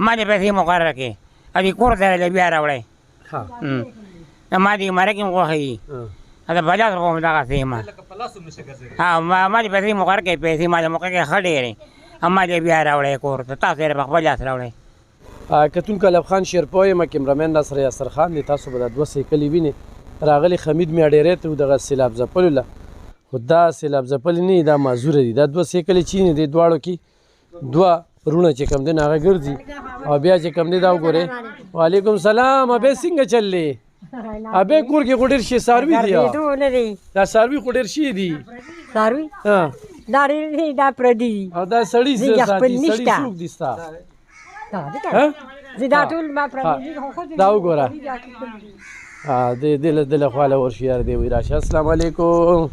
ما دې پیسې مقرره کړې ادي کور ته بیا راوړی ما دې مرکې م خوښوي دا بجاز خو هم دغسې یم ما دې پیسې مقرره کړې پیسې ما دې مقرره کړې ښه ډېرې ما دې بیا راوړی کور ته تاسو یې په خپل لاس راوړی کتونکو الف خان شیرپوی یم کیمرامین ناصر یاسر خان دی تاسو به دا دوه سایکلې وینئ راغلي حمید میاډیری ته دغه سیلاب ځپلو له خو دا سیلاب ځپلې نه دي دا معذوره دي دا دوه سایکلې چې دي دې دواړو کې دوه رونه چې کوم دی نو هغه ګرځي او بیا چې کوم دی دا وګورئ وعلیکم سلام ابې څنګه چللی ابې کور کې خو ډېر شي څاروي دي دا څاروي خو ډېر شي دي دا پردي دي او دا سړي سړي څوک دي ستا دا وګوره دله خواله ورشي یار دی وایي راشه السلام علیکم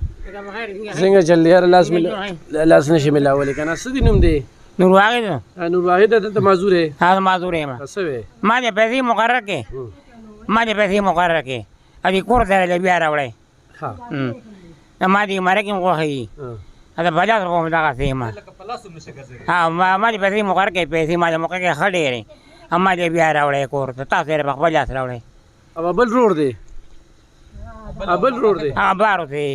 څنګه چل یار لاس نشي ملاولی که نه څه دي نوم دی نور واحد نورواحد دلته معذور یې معذور یم څه وې ما دې پیسې مقرره کړې ادي کور ته بیا راوړی ما دې مرکې م خوښوي دا بجاز خو هم دغسې یم ما دې پیسې مقرره کړې پیسې ما دې مقرره کړې ښه ډېرې ما دې بیا راوړی کور ته تاسو یې په خپل لاس راوړی अब बल रोड दे हाँ बारो थे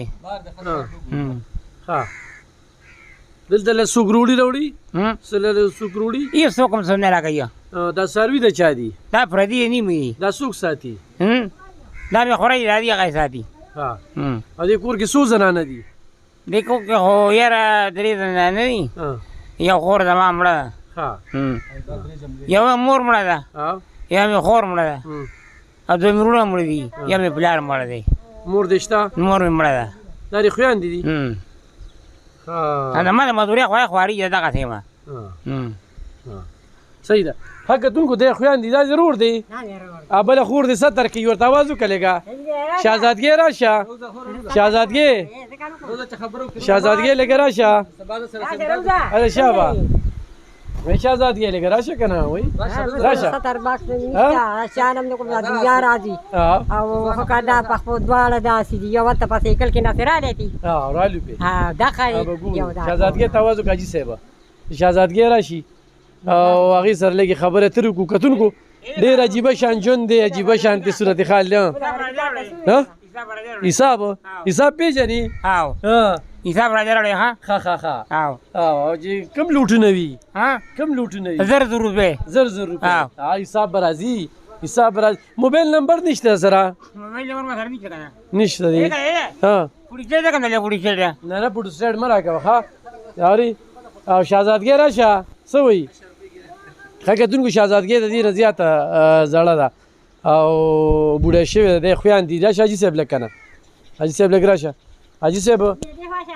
हाँ दिल तले सुकरूड़ी रौड़ी सले सुकरूड़ी ये सोकम समझने लगा ये दा सर्वी दा चादी दा फ्रदी नहीं मी दा सुक साथी दा में खोरा इरादी का साथी हाँ अरे कोर के सो जनाना दी देखो कि हो यार दरी जनाना नहीं ये खोर जमा मड़ा हाँ ये वो मोर मड़ा था ये में खोर मड़ा था अब दो मिरुड़ा मड़ी दी या में प्यार मड़ा दे मोर देशता मोर में मड़ा था दारी खुयान दी हाँ अरे हमारे मधुरिया खुआ खुआरी ज़्यादा का थे माँ सही था हाँ कि तुमको दे खुयान दी जरूर दे अब बला खूर दे 70 की और तवाज़ु करेगा शहजादगी राशा शहजादगी लेके राशा अरे शाबा मैं शहजादगी लेके राशा का नाम वही राशा 70 बाक्स में शानम ने को दुनिया राजी अब वो का पखो द्वारा दासी यो वत पास एकल के नसरा लेती हां रालू पे हां दखल शहजादगी तवाज़ु काजी सेवा शहजादगी राशि او هغه سره لګي خبره تر کو کتونکو ډېر عجیب شان جون دی عجیب شان ته صورت حال ها حساب پیژني ها حساب راځي ها ها او جی کم لوټونه وی ها کم لوټونه وی زر روپے ها حساب راځي موبایل نمبر نشته سره موبایل نمبر ما سره نشته دی ها پولیس ته کنه پولیس ته نه پولیس سټ مرا کا ها یاري او شهزادګي راشه سوي خګتونکو شهزادګي د دې رضیات زړه ده او بوډا شوی د خویان دي راشه حاجی صاحب لکنه حاجی صاحب لګراشه حاجی صاحب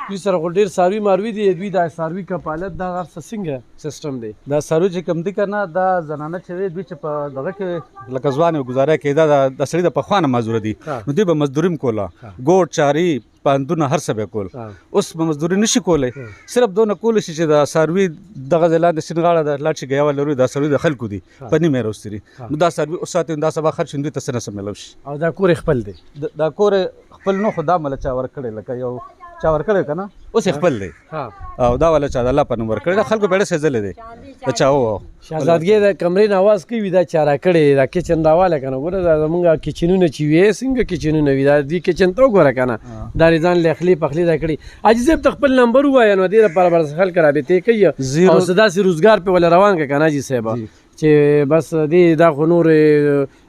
دوی سره ډېر ساروي ماروي دي دوی دا ساروي کپالت دا غر څنګه سیستم دی دا ساروي چې کم دي کنه دا زنانه چې دوی چې په دغه کې لکه ځوان گزاره کېده د سړي د پخوانه مزدور دي نو دوی به مزدوریم کوله ګوټ چاري پاندونه هر څه به کول اوس به مزدوري نشي کولی صرف دونه کولی شي چې د ساروي دغه ځای لاندې سینغاړه د لاټ چې ګیاوه لري دا ساروي د خلکو دي په نیمه روستري نو دا ساروي اوس ساتي دا سبا خرچ دوی ته څه نه څه میلاو شي او دا کور خپل دی دا کور خپل نو خو دا مله چا ورکړی لکه یو چا ورکړی که نه اوس یې خپل دی او دا والا چا د الله په نوم ورکړی دا خلکو بیړه سېځلی دی د چا وو شهزادګي د کمرې نه اواز کوي دا چا راکړی دا کچن راواله که نه ګوره دا زمونږ کچنونه چې وي څنګه کچنونه وي دا دې کچن ته وګوره که نه دا ځان لیخلي پخلي دا کړي حاجي صاحب ته خپل نمبر ووایه نو دې لپاره به خلک رابطې کوي او څه داسې روزګار پې وله روان کړه که نه حاجي صاحب چې بس دې دا خو نور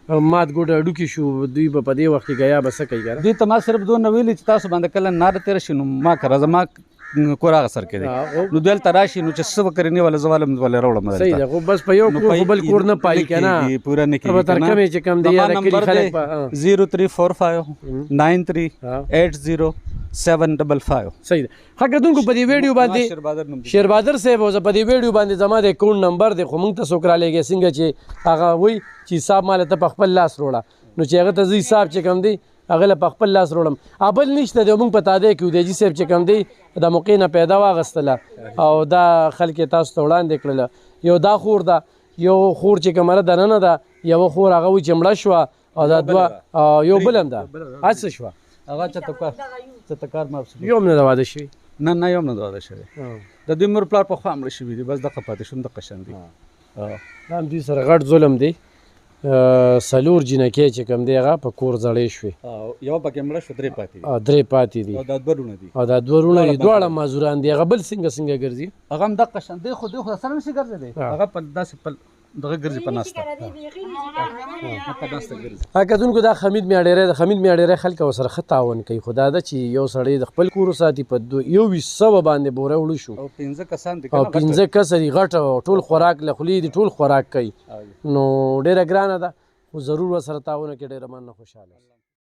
مات ګوډه ډوکې شو دوی به په دې وخت کې ګیا به څه کوي که نه دوی ته ما صرف دونه ویلي چې تاسو باندې کله ناره تېره شي نو ما که راځه ما کور هغه سر کې دی نو دوی هلته راشي نو چې څه به کرې نیوله زه والم ولې راوړم صحیح ده خو بس په یو کور خو بل کور نه پالي که نه پوره نه کېږي تر کمې چې کم دی یاره کلي خلک 0345930755 صحیح ده ښه کتونکو په دې ویډیو باندې شیربادر صاحب اوس په دې ویډیو باندې زما د اکاونټ نمبر دی خو موږ ته څوک رالیږي څنګه چې هغه وایي چې حساب ماله ته په خپل لاس وروړه نو چې هغه ته زه حساب چې کوم دی هغه له په خپل لاس وروړم بل نشته دی موږ په تادی کې ودیجي صاحب چې کوم دی د موقع نه پیدا واغستله او دا خلک یې تاسو ته وړاندې کړله یو دا خور ده یو خور چې کومه دننه ده یوه خور هغه وایي چې مړه شوه او دا دوه یو بل هم ده هڅه شوه هغه چېرته کار ماف شو یو هم نه ده واده شوي نه یو هم نه واده شوی د دوی مور پلار پخوا مړه شوي دي بس دغه پاتې شوم دغه شان دي دا هم دوی سره غټ ظلم دی څلور جینکې چې کوم دی هغه په کور زړې شوې یوه پکې مړه شوه 3 پاتې دي 3 پاتې دي او دا 2 لونه دي او دا 2 لونه دي دواړه مازوران دي هغه بل څنګه ګرځي هغه هم دغه شان دی خو سره نشي ګرځېدی هغه په داسې په دغه ګرځي په ناسته په ناسته ګرځي کتونکو دا حمید میاډیری خلک ورسره ښه تعاون کوي خو دا ده چې یو سړی د خپل کور وساتي په 200 باندې بوره وړو شو او 15 کسان دي او 15 کس دي غټ ټول خوراک له خولې دي ټول خوراک کوي نو ډېره ګرانه ده خو ضرور ورسره تعاون کوي ډېره مننه خوشحاله